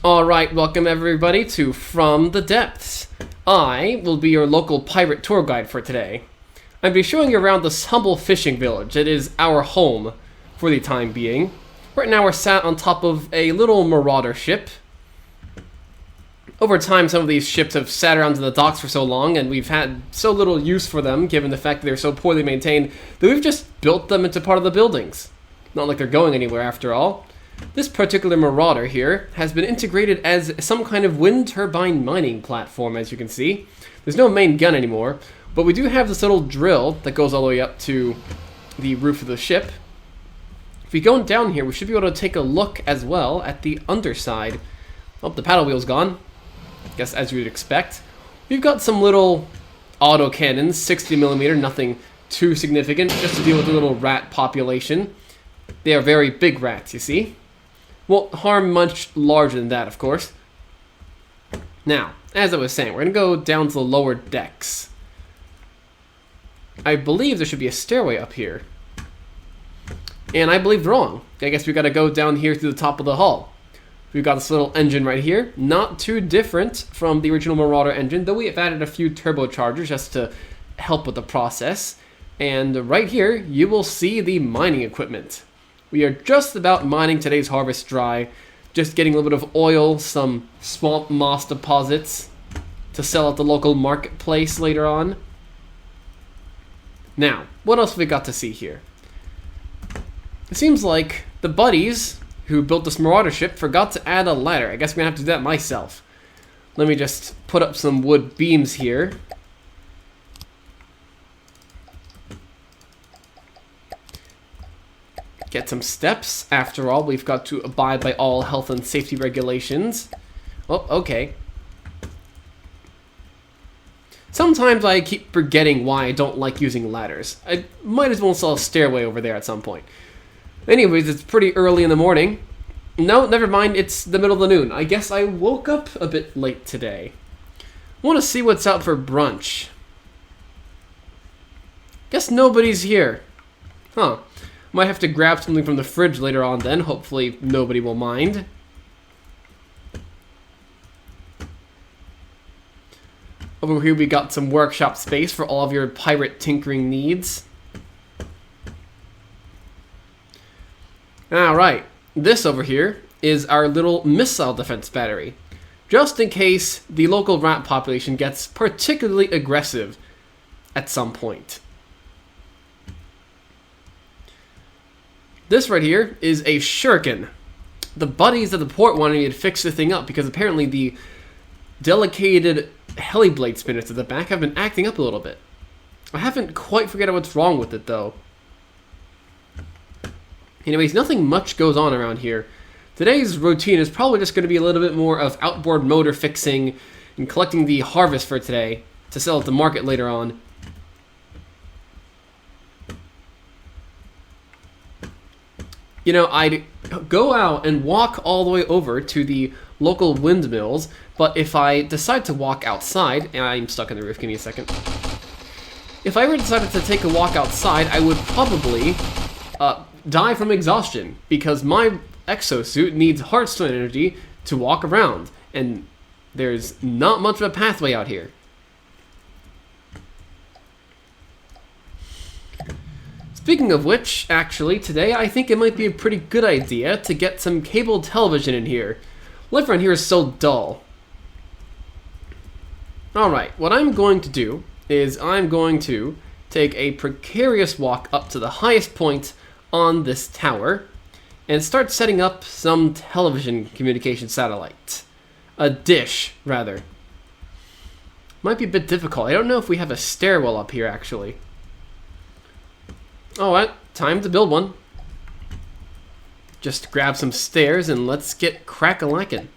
Alright, welcome everybody to From the Depths. I will be your local pirate tour guide for today. I'll be showing you around this humble fishing village. It is our home for the time being. Right now we're sat on top of a little marauder ship. Over time, some of these ships have sat around in the docks for so long, and we've had so little use for them, given the fact that they're so poorly maintained, that we've just built them into part of the buildings. Not like they're going anywhere after all. This particular marauder here has been integrated as some kind of wind turbine mining platform, as you can see. There's no main gun anymore, but we do have this little drill that goes all the way up to the roof of the ship. If we go down here, we should be able to take a look as well at the underside. Oh, the paddle wheel's gone. I guess as you would expect. We've got some little auto cannons, 60mm, nothing too significant, just to deal with the little rat population. They are very big rats, you see. Won't harm much larger than that, of course. Now, as I was saying, we're going to go down to the lower decks. I believe there should be a stairway up here. And I believed wrong. I guess we got to go down here to the top of the hull. We've got this little engine right here. Not too different from the original Marauder engine, though we have added a few turbochargers just to help with the process. And right here, you will see the mining equipment. We are just about mining today's harvest dry, just getting a little bit of oil, some swamp moss deposits to sell at the local marketplace later on. Now, what else have we got to see here? It seems like the buddies who built this marauder ship forgot to add a ladder. I guess I'm going to have to do that myself. Let me just put up some wood beams here. Get some steps. After all, we've got to abide by all health and safety regulations. Oh, okay. Sometimes I keep forgetting why I don't like using ladders. I might as well install a stairway over there at some point. Anyways, it's pretty early in the morning. No, never mind, it's the middle of the noon. I guess I woke up a bit late today. I want to see what's out for brunch. Guess nobody's here. Huh. Might have to grab something from the fridge later on then. Hopefully nobody will mind. Over here we got some workshop space for all of your pirate tinkering needs. Alright, this over here is our little missile defense battery. Just in case the local rat population gets particularly aggressive at some point. This right here is a shuriken. The buddies at the port wanted me to fix the thing up because apparently the delicated heliblade spinners at the back have been acting up a little bit. I haven't quite figured out what's wrong with it though. Anyways, nothing much goes on around here. Today's routine is probably just going to be a little bit more of outboard motor fixing and collecting the harvest for today to sell at the market later on. You know, I'd go out and walk all the way over to the local windmills, but if I decide to walk outside, and I'm stuck in the roof, give me a second. If I ever decided to take a walk outside, I would probably die from exhaustion, because my exosuit needs heartstone energy to walk around, and there's not much of a pathway out here. Speaking of which, actually, today I think it might be a pretty good idea to get some cable television in here. Life around here is so dull. Alright, what I'm going to do is I'm going to take a precarious walk up to the highest point on this tower and start setting up some television communication satellite. A dish, rather. Might be a bit difficult. I don't know if we have a stairwell up here, actually. Alright, time to build one. Just grab some stairs and let's get crack-a-lackin'.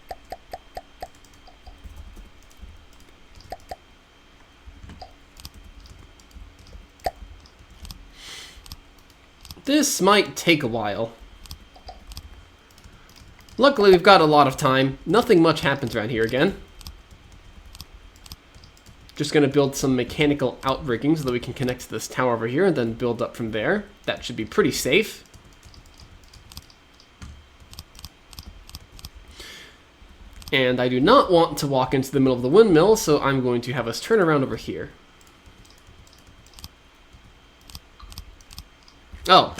This might take a while. Luckily, we've got a lot of time. Nothing much happens around here again. Just going to build some mechanical outrigging so that we can connect to this tower over here and then build up from there. That should be pretty safe. And I do not want to walk into the middle of the windmill, so I'm going to have us turn around over here. Oh.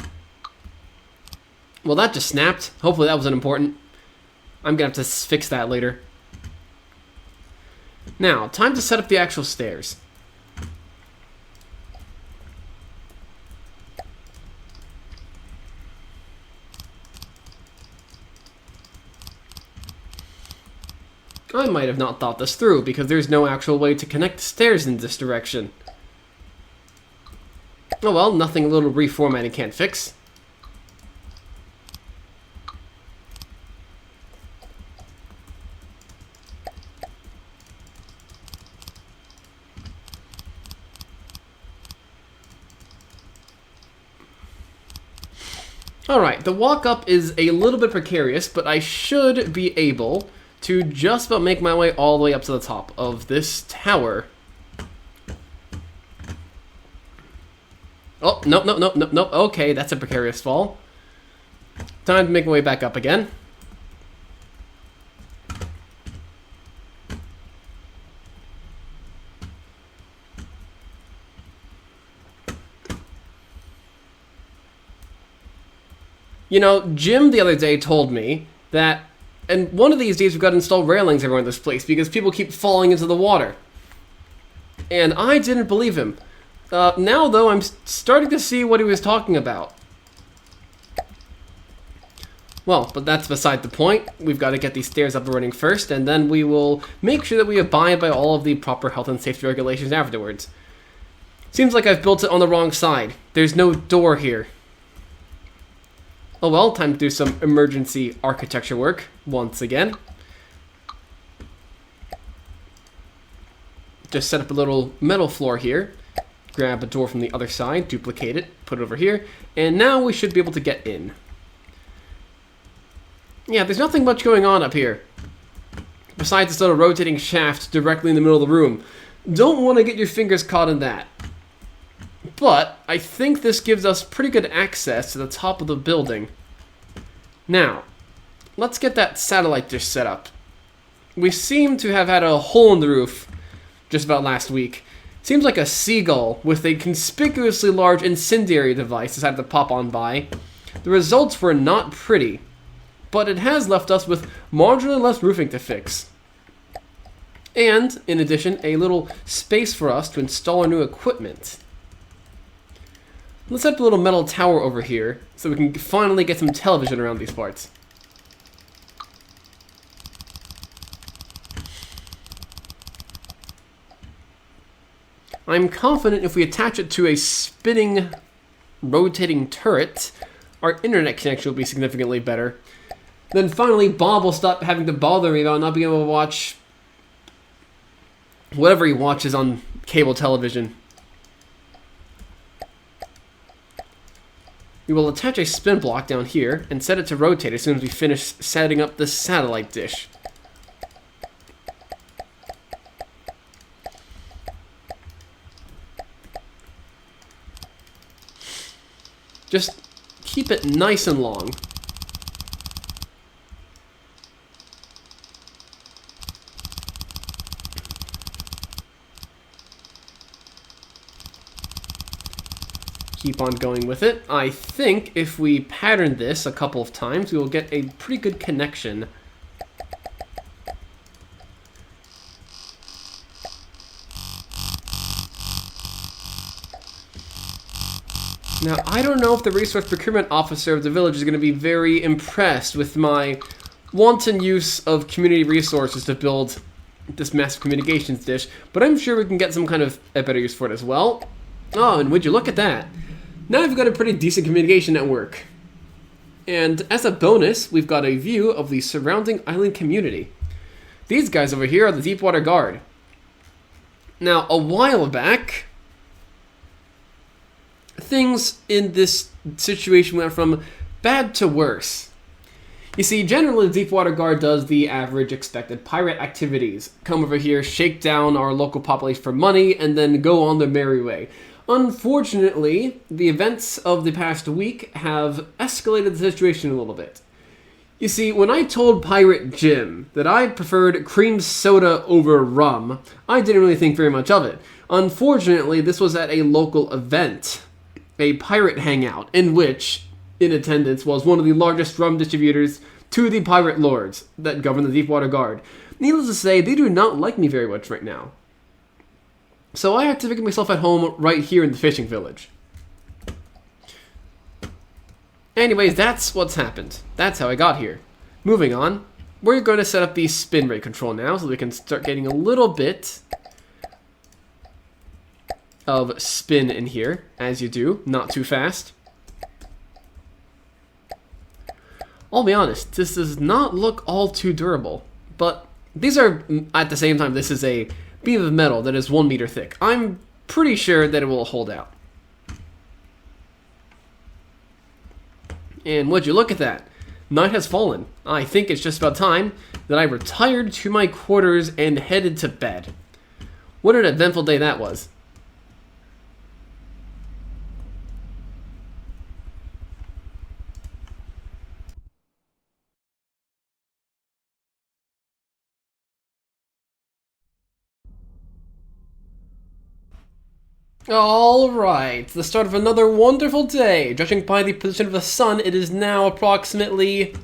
Well, that just snapped. Hopefully that wasn't important. I'm going to have to fix that later. Now, time to set up the actual stairs. I might have not thought this through, because there's no actual way to connect the stairs in this direction. Oh well, nothing a little reformatting can't fix. Alright, the walk up is a little bit precarious, but I should be able to just about make my way all the way up to the top of this tower. Oh, nope. Okay, that's a precarious fall. Time to make my way back up again. You know, Jim the other day told me that, and one of these days we've got to install railings everywhere in this place because people keep falling into the water. And I didn't believe him. Now, though, I'm starting to see what he was talking about. Well, but that's beside the point. We've got to get these stairs up and running first, and then we will make sure that we abide by all of the proper health and safety regulations afterwards. Seems like I've built it on the wrong side. There's no door here. Oh well, time to do some emergency architecture work once again. Just set up a little metal floor here. Grab a door from the other side, duplicate it, put it over here, and now we should be able to get in. Yeah, there's nothing much going on up here. Besides this little rotating shaft directly in the middle of the room. Don't want to get your fingers caught in that. But I think this gives us pretty good access to the top of the building. Now, let's get that satellite dish set up. We seem to have had a hole in the roof just about last week. Seems like a seagull with a conspicuously large incendiary device decided to pop on by. The results were not pretty, but it has left us with marginally less roofing to fix. And, in addition, a little space for us to install our new equipment. Let's set up a little metal tower over here so we can finally get some television around these parts. I'm confident if we attach it to a spinning, rotating turret, our internet connection will be significantly better. Then finally, Bob will stop having to bother me about not being able to watch whatever he watches on cable television. We will attach a spin block down here and set it to rotate as soon as we finish setting up the satellite dish. Just keep it nice and long. Keep on going with it. I think if we pattern this a couple of times, we will get a pretty good connection. Now, I don't know if the resource procurement officer of the village is going to be very impressed with my wanton use of community resources to build this massive communications dish, but I'm sure we can get some kind of a better use for it as well. Oh, and would you look at that? Now we've got a pretty decent communication network. And as a bonus, we've got a view of the surrounding island community. These guys over here are the Deepwater Guard. Now, a while back, things in this situation went from bad to worse. You see, generally the Deepwater Guard does the average expected pirate activities. Come over here, shake down our local population for money, and then go on their merry way. Unfortunately, the events of the past week have escalated the situation a little bit. You see, when I told Pirate Jim that I preferred cream soda over rum, I didn't really think very much of it. Unfortunately, this was at a local event, a pirate hangout, in which, in attendance, was one of the largest rum distributors to the pirate lords that govern the Deepwater Guard. Needless to say, they do not like me very much right now. So I had to make myself at home right here in the fishing village. Anyways, that's what's happened. That's how I got here. Moving on, we're going to set up the spin rate control now so we can start getting a little bit of spin in here, as you do, not too fast. I'll be honest, this does not look all too durable, but these are, at the same time, this is a beam of metal that is 1 meter thick. I'm pretty sure that it will hold out. And would you look at that? Night has fallen. I think it's just about time that I retired to my quarters and headed to bed. What an eventful day that was. Alright, the start of another wonderful day. Judging by the position of the sun, it is now approximately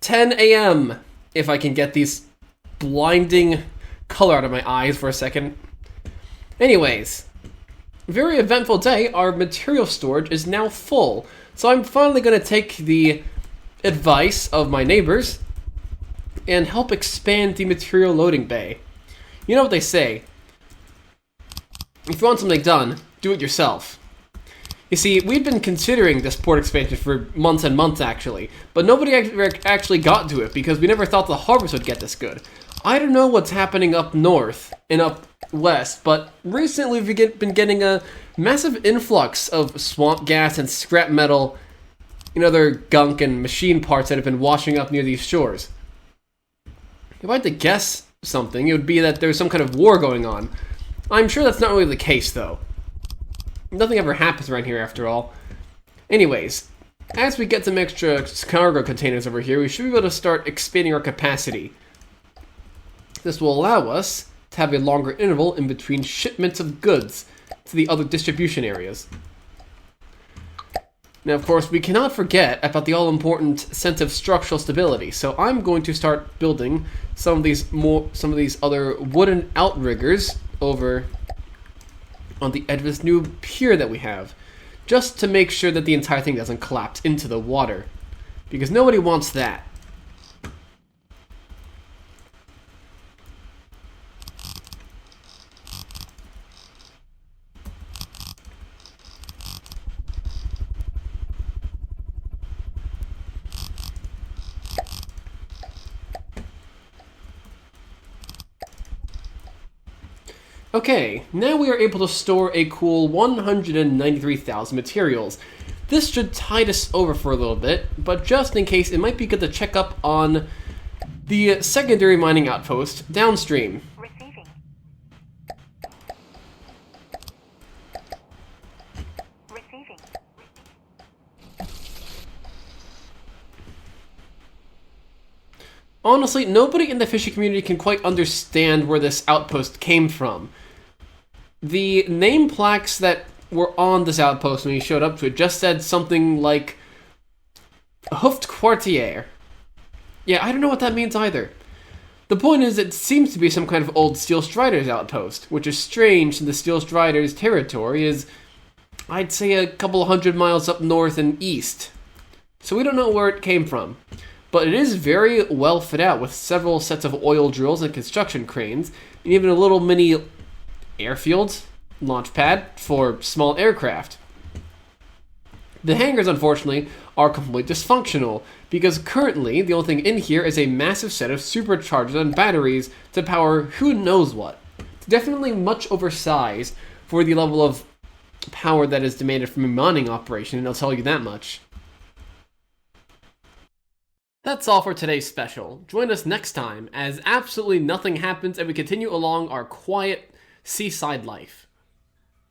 10 a.m. If I can get these blinding color out of my eyes for a second. Anyways, very eventful day. Our material storage is now full. So I'm finally going to take the advice of my neighbors and help expand the material loading bay. You know what they say. If you want something done, do it yourself. You see, we've been considering this port expansion for months and months, actually, but nobody actually got to it because we never thought the harvest would get this good. I don't know what's happening up north and up west, but recently we've been getting a massive influx of swamp gas and scrap metal and other gunk and machine parts that have been washing up near these shores. If I had to guess something, it would be that there's some kind of war going on. I'm sure that's not really the case, though. Nothing ever happens around here, after all. Anyways, as we get some extra cargo containers over here, we should be able to start expanding our capacity. This will allow us to have a longer interval in between shipments of goods to the other distribution areas. Now, of course, we cannot forget about the all-important sense of structural stability, so I'm going to start building some of these other wooden outriggers over on the edge of this new pier that we have, just to make sure that the entire thing doesn't collapse into the water, because nobody wants that. Okay, now we are able to store a cool 193,000 materials. This should tide us over for a little bit, but just in case, it might be good to check up on the secondary mining outpost downstream. Receiving. Receiving. Honestly, nobody in the fishing community can quite understand where this outpost came from. The name plaques that were on this outpost when we showed up to it just said something like Hoofd Quartier. Yeah, I don't know what that means either. The point is, it seems to be some kind of old Steel Striders outpost, which is strange since the Steel Striders territory is, I'd say, a couple 100 miles up north and east. So we don't know where it came from. But it is very well fit out with several sets of oil drills and construction cranes, and even a little mini airfield launch pad for small aircraft. The hangars, unfortunately, are completely dysfunctional, because currently the only thing in here is a massive set of superchargers and batteries to power who knows what. It's definitely much oversized for the level of power that is demanded from a mining operation, and I'll tell you that much. That's all for today's special. Join us next time as absolutely nothing happens and we continue along our quiet seaside life.